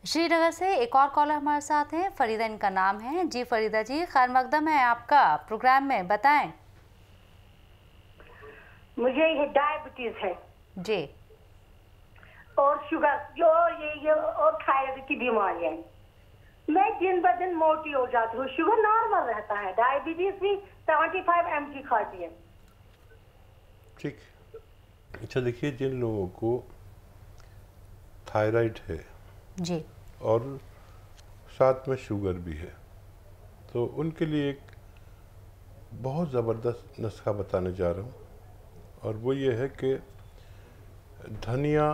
श्रीनगर से एक और कॉलर हमारे साथ हैं, फरीदा इनका नाम है। जी फरीदा जी, खैर मकदम है आपका प्रोग्राम में, बताएं। मुझे ये डायबिटीज है जी, और शुगर जो ये और थायराइड की बीमारी है। मैं दिन ब दिन मोटी हो जाती हूँ, शुगर नॉर्मल रहता है, डायबिटीज भी 75 mg खाती है। ठीक। अच्छा देखिए, जिन लोगों को थायराइड है जी, और साथ में शुगर भी है, तो उनके लिए एक बहुत ज़बरदस्त नुस्खा बताने जा रहा हूँ। और वो ये है कि धनिया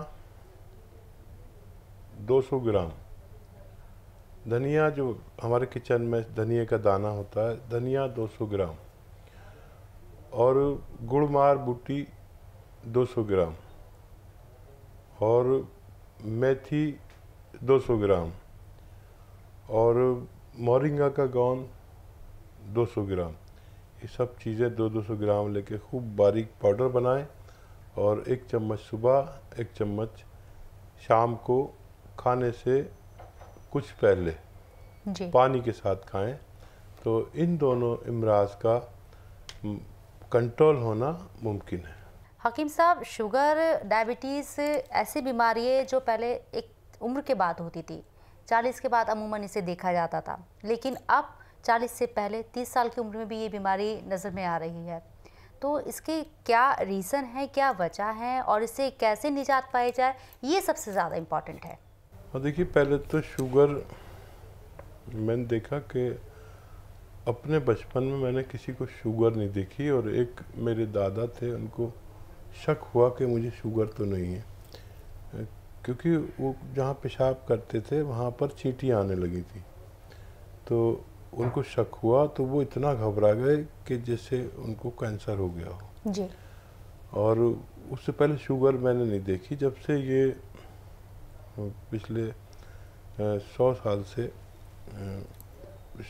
200 ग्राम, धनिया जो हमारे किचन में धनिया का दाना होता है, धनिया 200 ग्राम, और गुड़मार बूटी 200 ग्राम, और मेथी 200 ग्राम, और मोरिंगा का गोंद 200 ग्राम। ये सब चीज़ें 200 ग्राम लेके खूब बारीक पाउडर बनाएं और 1 चम्मच सुबह, 1 चम्मच शाम को खाने से कुछ पहले जी, पानी के साथ खाएं। तो इन दोनों इमराज का कंट्रोल होना मुमकिन है। हकीम साहब, शुगर डायबिटीज़ ऐसी बीमारी है जो पहले एक उम्र के बाद होती थी, 40 के बाद अमूमन इसे देखा जाता था, लेकिन अब 40 से पहले 30 साल की उम्र में भी ये बीमारी नज़र में आ रही है। तो इसके क्या रीज़न है, क्या वजह है और इससे कैसे निजात पाई जाए, ये सबसे ज़्यादा इम्पॉर्टेंट है। और देखिए, पहले तो शुगर मैंने देखा कि अपने बचपन में मैंने किसी को शुगर नहीं देखी, और एक मेरे दादा थे, उनको शक हुआ कि मुझे शुगर तो नहीं है, क्योंकि वो जहाँ पेशाब करते थे वहाँ पर चींटियाँ आने लगी थी। तो उनको शक हुआ, तो वो इतना घबरा गए कि जैसे उनको कैंसर हो गया हो। जी, और उससे पहले शुगर मैंने नहीं देखी। जब से ये पिछले 100 साल से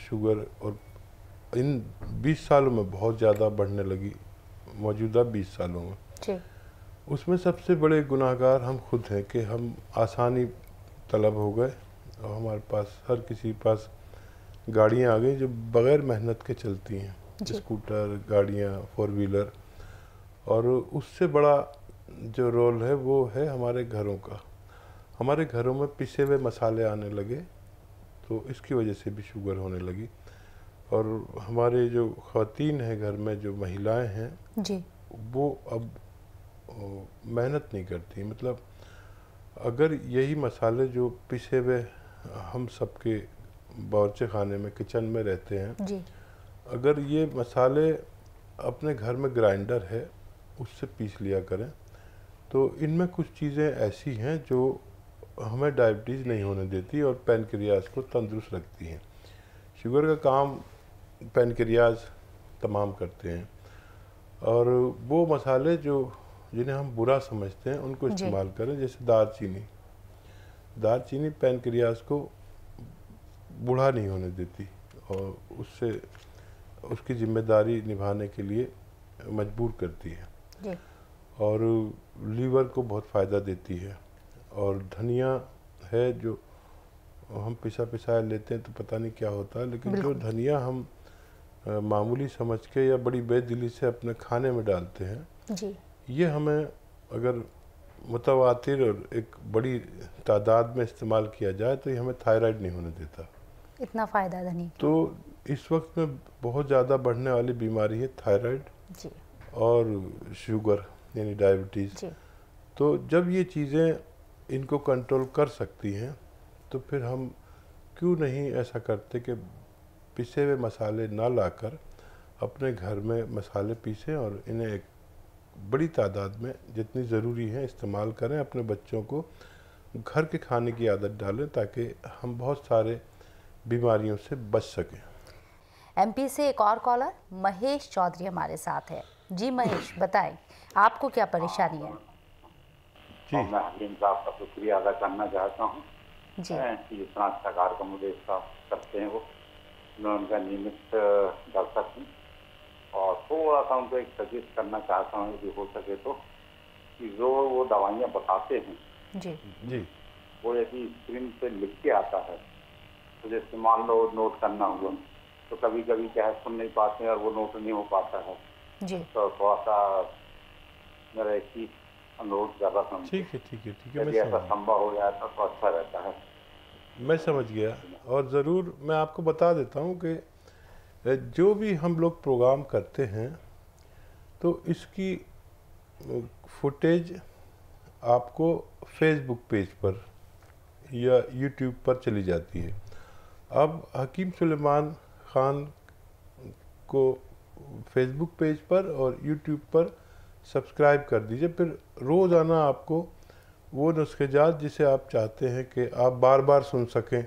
शुगर और इन 20 सालों में बहुत ज़्यादा बढ़ने लगी, मौजूदा 20 सालों में। जी, उसमें सबसे बड़े गुनाहगार हम खुद हैं कि हम आसानी तलब हो गए, और हमारे पास हर किसी के पास गाड़ियाँ आ गई जो बग़ैर मेहनत के चलती हैं, स्कूटर, गाड़ियाँ, 4 व्हीलर। और उससे बड़ा जो रोल है वो है हमारे घरों का। हमारे घरों में पिसे हुए मसाले आने लगे, तो इसकी वजह से भी शुगर होने लगी। और हमारे जो ख़वातीन हैं घर में, जो महिलाएं हैं, जी, वो अब मेहनत नहीं करती। मतलब अगर यही मसाले जो पिसे हुए हम सबके बावर्ची खाने में, किचन में रहते हैं, जी, अगर ये मसाले अपने घर में ग्राइंडर है उससे पीस लिया करें, तो इनमें कुछ चीज़ें ऐसी हैं जो हमें डायबिटीज़ नहीं होने देती और पैनक्रियाज को तंदुरुस्त रखती हैं। शुगर का काम पैनक्रियाज तमाम करते हैं, और वो मसाले जो जिन्हें हम बुरा समझते हैं उनको इस्तेमाल करें। जैसे दालचीनी, दालचीनी पैनक्रियाज को बूढ़ा नहीं होने देती और उससे उसकी जिम्मेदारी निभाने के लिए मजबूर करती है, जी, और लीवर को बहुत फ़ायदा देती है। और धनिया है जो हम पिसा पिसाया लेते हैं तो पता नहीं क्या होता है, लेकिन जो धनिया हम मामूली समझ के या बड़ी बेदिली से अपने खाने में डालते हैं, जी, ये हमें अगर मुतवातिर और एक बड़ी तादाद में इस्तेमाल किया जाए तो ये हमें थायराइड नहीं होने देता। इतना फ़ायदा है धनी। तो इस वक्त में बहुत ज़्यादा बढ़ने वाली बीमारी है थायराइड जी, और शुगर यानी डायबिटीज़। जी, तो जब ये चीज़ें इनको कंट्रोल कर सकती हैं, तो फिर हम क्यों नहीं ऐसा करते कि पिसे हुए मसाले ना लाकर अपने घर में मसाले पीसें और इन्हें एक बड़ी तादाद में जितनी ज़रूरी है इस्तेमाल करें। अपने बच्चों को घर के खाने की आदत डालें ताकि हम बहुत सारे बीमारियों से बच सकें। एमपी से एक और कॉलर महेश चौधरी हमारे साथ है। जी महेश, बताएं आपको क्या परेशानी है। और मैं हकीम साहब का शुक्रिया अदा करना चाहता हूँ जी, कि इतना अच्छा कार्यक्रम इसका करते हैं। वो मैं उनका नियमित दर्शक हूँ, और थोड़ा सा उनको एक सजेस्ट करना चाहता हूँ यदि हो सके तो, कि जो वो दवाइयाँ बताते हैं जी, जी, वो यदि स्क्रीन पे लिख के आता है, तो जैसे मान लो नोट करना हुआ, तो कभी कभी क्या है सुन नहीं पाते हैं और वो नोट नहीं हो पाता है। जी। तो थोड़ा सा मेरा एक ही अनुरोध कर रहा था। ठीक है ठीक है ठीक है, यदि ऐसा संभव हो जाए तो अच्छा रहता है। मैं समझ गया। और ज़रूर मैं आपको बता देता हूँ कि जो भी हम लोग प्रोग्राम करते हैं तो इसकी फुटेज आपको फेसबुक पेज पर या यूट्यूब पर चली जाती है। अब हकीम सुलेमान ख़ान को फेसबुक पेज पर और यूट्यूब पर सब्सक्राइब कर दीजिए। फिर रोज़ाना आपको वो नुस्खेजात जिसे आप चाहते हैं कि आप बार बार सुन सकें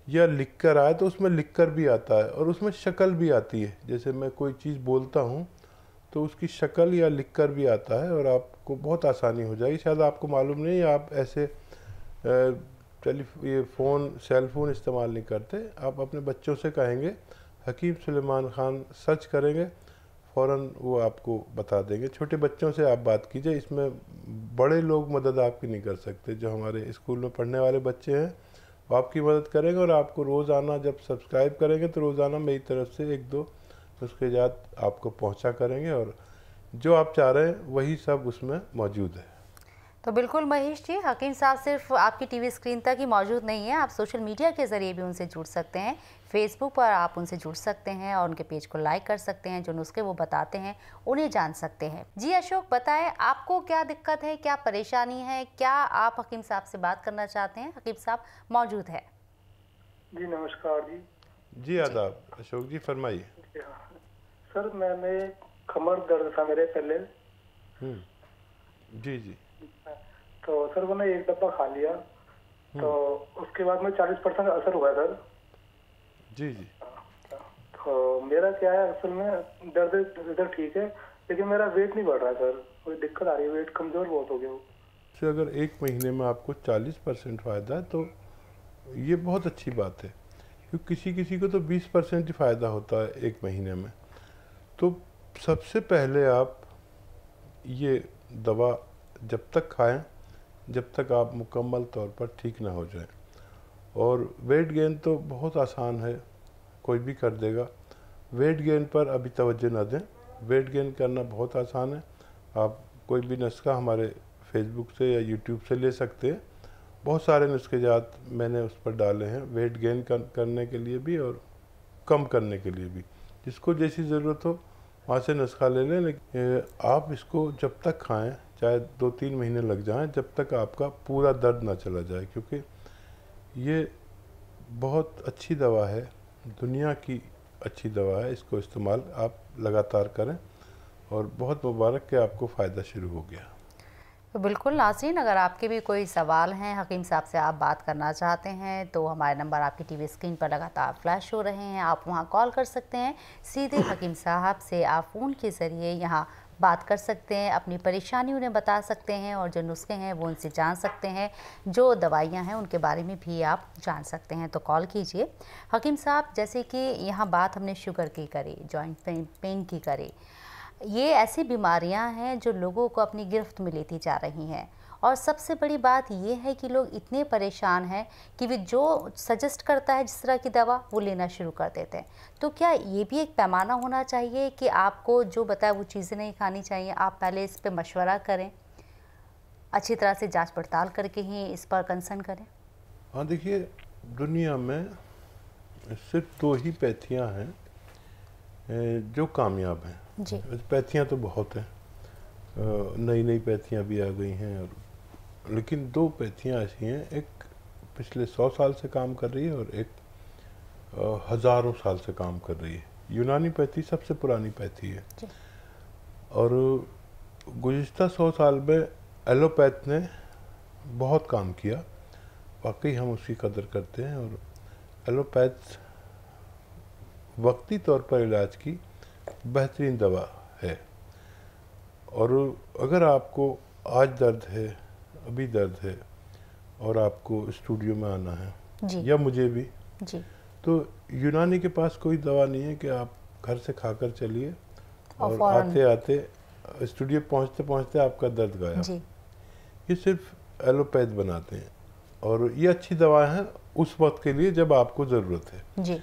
या लिख कर आए, तो उसमें लिख कर भी आता है और उसमें शक्ल भी आती है। जैसे मैं कोई चीज़ बोलता हूँ तो उसकी शक्ल या लिख कर भी आता है और आपको बहुत आसानी हो जाएगी। शायद आपको मालूम नहीं, आप ऐसे ये फ़ोन सेल फ़ोन इस्तेमाल नहीं करते। आप अपने बच्चों से कहेंगे हकीम सुलेमान ख़ान सर्च करेंगे, फ़ौरन वो आपको बता देंगे। छोटे बच्चों से आप बात कीजिए, इसमें बड़े लोग मदद आपकी नहीं कर सकते। जो हमारे स्कूल में पढ़ने वाले बच्चे हैं वो आपकी मदद करेंगे और आपको रोज़ाना जब सब्सक्राइब करेंगे तो रोज़ाना मेरी तरफ से 1-2 नुस्खेजात आपको पहुंचा करेंगे और जो आप चाह रहे हैं वही सब उसमें मौजूद है। तो बिल्कुल महेश जी, हकीम साहब सिर्फ आपकी टीवी स्क्रीन तक ही मौजूद नहीं है, आप सोशल मीडिया के ज़रिए भी उनसे जुड़ सकते हैं। फेसबुक पर आप उनसे जुड़ सकते हैं और उनके पेज को लाइक कर सकते हैं। जो नुस्खे वो बताते हैं उन्हें जान सकते हैं। जी अशोक, बताएं आपको क्या दिक्कत है, क्या परेशानी है, क्या आप हकीम साहब से बात करना चाहते हैं? हकीम साहब मौजूद है। जी नमस्कार जी। जी आदाब। अशोक जी फरमाइए। सर मैंने कमर दर्द था मेरे पहले। जी जी। तो सर मैंने एक डब्बा खा लिया तो उसके बाद में 40% असर हुआ सर। जी जी। तो मेरा क्या है, असल में दर्द ठीक है लेकिन मेरा वेट नहीं बढ़ रहा सर, कोई दिक्कत आ रही है, वेट कमजोर बहुत हो गया। तो अगर 1 महीने में आपको 40% फ़ायदा है तो ये बहुत अच्छी बात है, क्योंकि किसी किसी को तो 20% ही फ़ायदा होता है 1 महीने में। तो सबसे पहले आप ये दवा जब तक खाएं जब तक आप मुकम्मल तौर पर ठीक ना हो जाए। और वेट गेन तो बहुत आसान है, कोई भी कर देगा। वेट गेन पर अभी तवज्जो ना दें, वेट गेन करना बहुत आसान है। आप कोई भी नुस्खा हमारे फेसबुक से या यूट्यूब से ले सकते हैं। बहुत सारे नुस्खेजात मैंने उस पर डाले हैं वेट गेन करने के लिए भी और कम करने के लिए भी। जिसको जैसी ज़रूरत हो वहाँ से नुस्खा ले लें, लेकिन आप इसको जब तक खाएं, चाहे 2-3 महीने लग जाएं, जब तक आपका पूरा दर्द ना चला जाए, क्योंकि ये बहुत अच्छी दवा है, दुनिया की अच्छी दवा है। इसको इस्तेमाल आप लगातार करें और बहुत मुबारक कि आपको फ़ायदा शुरू हो गया। तो बिल्कुल नाज़रीन, अगर आपके भी कोई सवाल हैं, हकीम साहब से आप बात करना चाहते हैं तो हमारे नंबर आपकी टीवी स्क्रीन पर लगातार फ्लैश हो रहे हैं, आप वहां कॉल कर सकते हैं। सीधे हकीम साहब से आप फ़ोन के ज़रिए यहां बात कर सकते हैं, अपनी परेशानी उन्हें बता सकते हैं और जो नुस्खे हैं वो उनसे जान सकते हैं, जो दवाइयाँ हैं उनके बारे में भी आप जान सकते हैं। तो कॉल कीजिए। हकीम साहब, जैसे कि यहाँ बात हमने शुगर की करी, जॉइंट पेन की करी, ये ऐसी बीमारियां हैं जो लोगों को अपनी गिरफ्त में लेती जा रही हैं। और सबसे बड़ी बात ये है कि लोग इतने परेशान हैं कि वे जो सजेस्ट करता है जिस तरह की दवा वो लेना शुरू कर देते हैं। तो क्या ये भी एक पैमाना होना चाहिए कि आपको जो बताया वो चीज़ें नहीं खानी चाहिए? आप पहले इस पर मशवरा करें, अच्छी तरह से जांच पड़ताल करके ही इस पर कंसर्न करें। हाँ देखिए, दुनिया में सिर्फ 2 ही पैथियाँ हैं जो कामयाब हैं। जी। पैथियाँ तो बहुत हैं, नई नई पैथियाँ भी आ गई हैं, और लेकिन 2 पैथियाँ ऐसी हैं, एक पिछले 100 साल से काम कर रही है और एक हज़ारों साल से काम कर रही है। यूनानी पैथी सबसे पुरानी पैथी है और गुज़िश्ता 100 साल में एलोपैथ ने बहुत काम किया। वाकई हम उसकी कदर करते हैं और एलोपैथ वक्ती तौर पर इलाज की बेहतरीन दवा है। और अगर आपको आज दर्द है, अभी दर्द है और आपको स्टूडियो में आना है जी। या मुझे भी जी। तो यूनानी के पास कोई दवा नहीं है कि आप घर से खाकर चलिए और आते आते स्टूडियो पहुंचते पहुंचते आपका दर्द गायब। जी। ये सिर्फ एलोपैथ बनाते हैं। और ये अच्छी दवाएं हैं उस वक्त के लिए जब आपको ज़रूरत है। जी।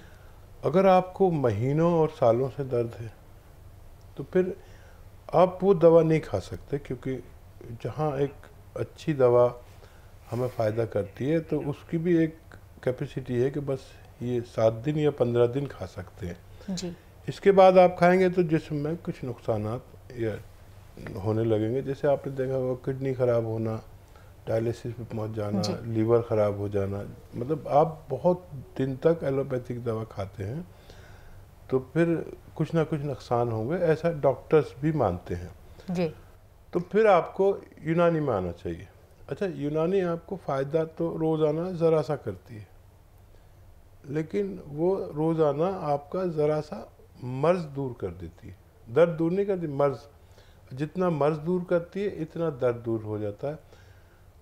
अगर आपको महीनों और सालों से दर्द है तो फिर आप वो दवा नहीं खा सकते, क्योंकि जहाँ एक अच्छी दवा हमें फ़ायदा करती है तो उसकी भी एक कैपेसिटी है कि बस ये 7 दिन या 15 दिन खा सकते हैं। जी। इसके बाद आप खाएंगे तो जिस्म में कुछ नुकसानात या होने लगेंगे, जैसे आपने देखा होगा किडनी ख़राब होना, डायलिसिस पे पहुंच जाना, लीवर ख़राब हो जाना। मतलब आप बहुत दिन तक एलोपैथिक दवा खाते हैं तो फिर कुछ ना कुछ नुकसान होंगे, ऐसा डॉक्टर्स भी मानते हैं। जी। तो फिर आपको यूनानी में आना चाहिए। अच्छा, यूनानी आपको फ़ायदा तो रोज़ाना ज़रा सा करती है, लेकिन वो रोज़ाना आपका ज़रा सा मर्ज़ दूर कर देती है। दर्द दूर नहीं करती, मर्ज़। जितना मर्ज़ दूर करती है इतना दर्द दूर हो जाता है।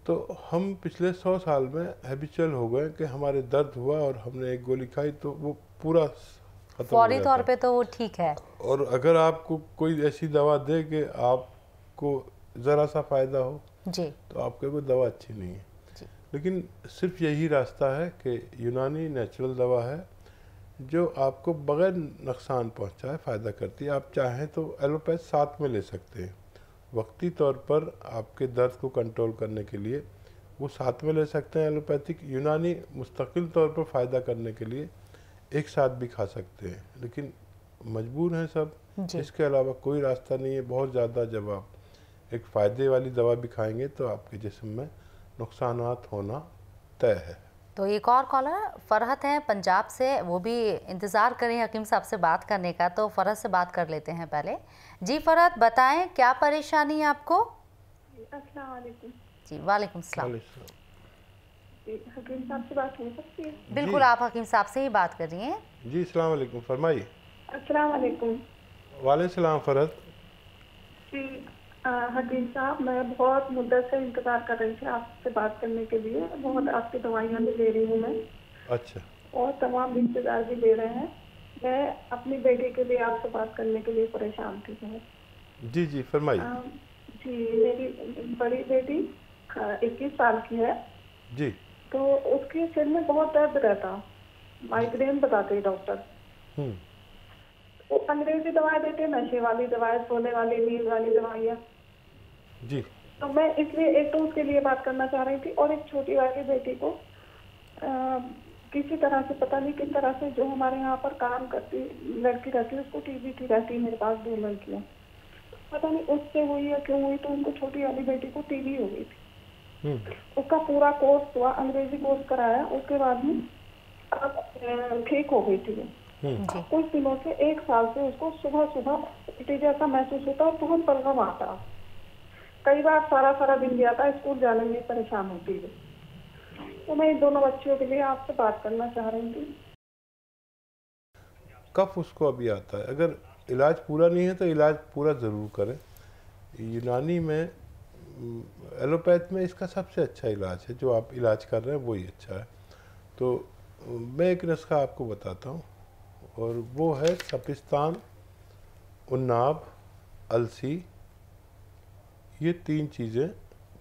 तो हम पिछले 100 साल में हैबिचुअल हो गए कि हमारे दर्द हुआ और हमने एक गोली खाई तो वो पूरा खत्म हो फौरी जाता तौर है। पे तो वो ठीक है। और अगर आपको कोई ऐसी दवा दे कि आपको ज़रा सा फ़ायदा हो जी। तो आपके कोई दवा अच्छी नहीं है। जी। लेकिन सिर्फ यही रास्ता है कि यूनानी नेचुरल दवा है जो आपको बगैर नुकसान पहुंचाए फ़ायदा करती है। आप चाहें तो एलोपैथ साथ में ले सकते हैं, वक्ती तौर पर आपके दर्द को कंट्रोल करने के लिए वो साथ में ले सकते हैं एलोपैथिक। यूनानी मुस्तकिल तौर पर फ़ायदा करने के लिए एक साथ भी खा सकते हैं, लेकिन मजबूर हैं सब। जी। इसके अलावा कोई रास्ता नहीं है। बहुत ज़्यादा जब आप एक फ़ायदे वाली दवा भी खाएंगे तो आपके जिस्म में नुकसानात होना तय है। तो एक और कॉलर फरहत हैं पंजाब से, वो भी इंतज़ार करें हकीम साहब से बात करने का, तो फरहत से बात कर लेते हैं पहले। जी फरहत, बताएं क्या परेशानी है आपको? अस्सलाम वालेकुम। जी वालेकुम सलाम। हकीम साहब से बात हो सकती है? बिल्कुल, आप हकीम साहब से ही बात कर रही हैं। जी अस्सलाम वालेकुम, फरमाइए। अस्सलाम वालेकुम। वालेकुम सलाम फरहत। जी हकीम साहब, मैं बहुत मुद्दत से इंतज़ार कर रही थी आपसे बात करने के लिए। बहुत आपकी दवाइयाँ भी ले रही हूँ मैं। अच्छा। और तमाम रिश्तेदार भी ले रहे हैं। मैं अपनी बेटी के लिए आपसे बात करने के लिए परेशान थी बहुत। जी जी फरमाइए। जी, मेरी बड़ी बेटी 21 साल की है जी। तो उसके सिर में बहुत दर्द रहता, माइग्रेन बताते डॉक्टर। वो अंग्रेजी दवाएं देते, नशे वाली दवाएं, सोने वाली, नींद वाली दवाइयाँ। जी। तो मैं इसलिए एक तो उसके लिए बात करना चाह रही थी, और एक छोटी वाली बेटी को किसी तरह से, पता नहीं किस तरह से, जो हमारे यहाँ पर काम करती लड़की रहती है उसको टीबी थी, रहती है मेरे पास 2 लड़कियाँ, पता नहीं उससे हुई या क्यों हुई, तो उनको छोटी वाली बेटी को टीबी हो गई थी। उसका पूरा कोर्स हुआ, अंग्रेजी कोर्स कराया, उसके बाद में अब ठीक हो गई थी। कुछ दिनों से 1 साल से उसको सुबह सुबह उल्टी जैसा महसूस होता और बहुत बलगम आता। कई बार सारा दिन भी आता, स्कूल जाने में परेशान होती है। तो मैं इन दोनों बच्चियों के लिए आपसे बात करना चाह रही थी। कफ उसको अभी आता है, अगर इलाज पूरा नहीं है तो इलाज पूरा ज़रूर करें। यूनानी में, एलोपैथ में इसका सबसे अच्छा इलाज है, जो आप इलाज कर रहे हैं वही अच्छा है। तो मैं एक नुस्खा आपको बताता हूँ, और वो है सपिस्तान, उन्नाब, अलसी। ये 3 चीज़ें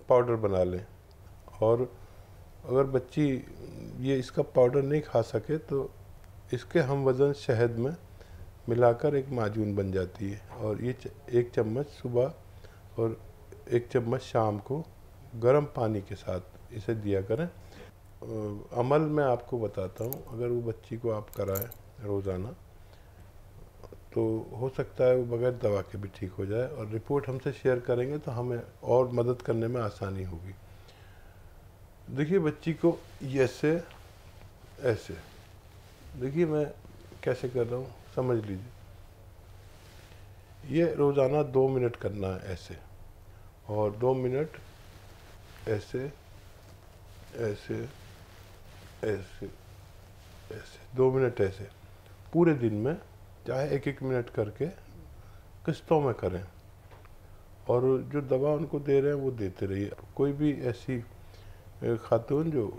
पाउडर बना लें, और अगर बच्ची ये इसका पाउडर नहीं खा सके तो इसके हम वज़न शहद में मिलाकर एक माजून बन जाती है, और ये 1 चम्मच सुबह और 1 चम्मच शाम को गर्म पानी के साथ इसे दिया करें। अमल मैं आपको बताता हूँ, अगर वो बच्ची को आप कराएं रोज़ाना तो हो सकता है वो बगैर दवा के भी ठीक हो जाए, और रिपोर्ट हमसे शेयर करेंगे तो हमें और मदद करने में आसानी होगी। देखिए बच्ची को ऐसे ऐसे, देखिए मैं कैसे कर रहा हूँ, समझ लीजिए। ये रोज़ाना 2 मिनट करना है ऐसे, और 2 मिनट ऐसे ऐसे ऐसे ऐसे, 2 मिनट ऐसे पूरे दिन में, चाहे 1-1 मिनट करके किस्तों में करें। और जो दवा उनको दे रहे हैं वो देते रहिए। कोई भी ऐसी खातून जो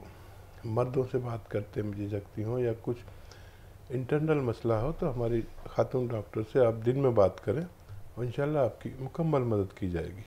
मर्दों से बात करते में झिझकती हों या कुछ इंटरनल मसला हो तो हमारी खातून डॉक्टर से आप दिन में बात करें, और इंशाल्लाह आपकी मुकम्मल मदद की जाएगी।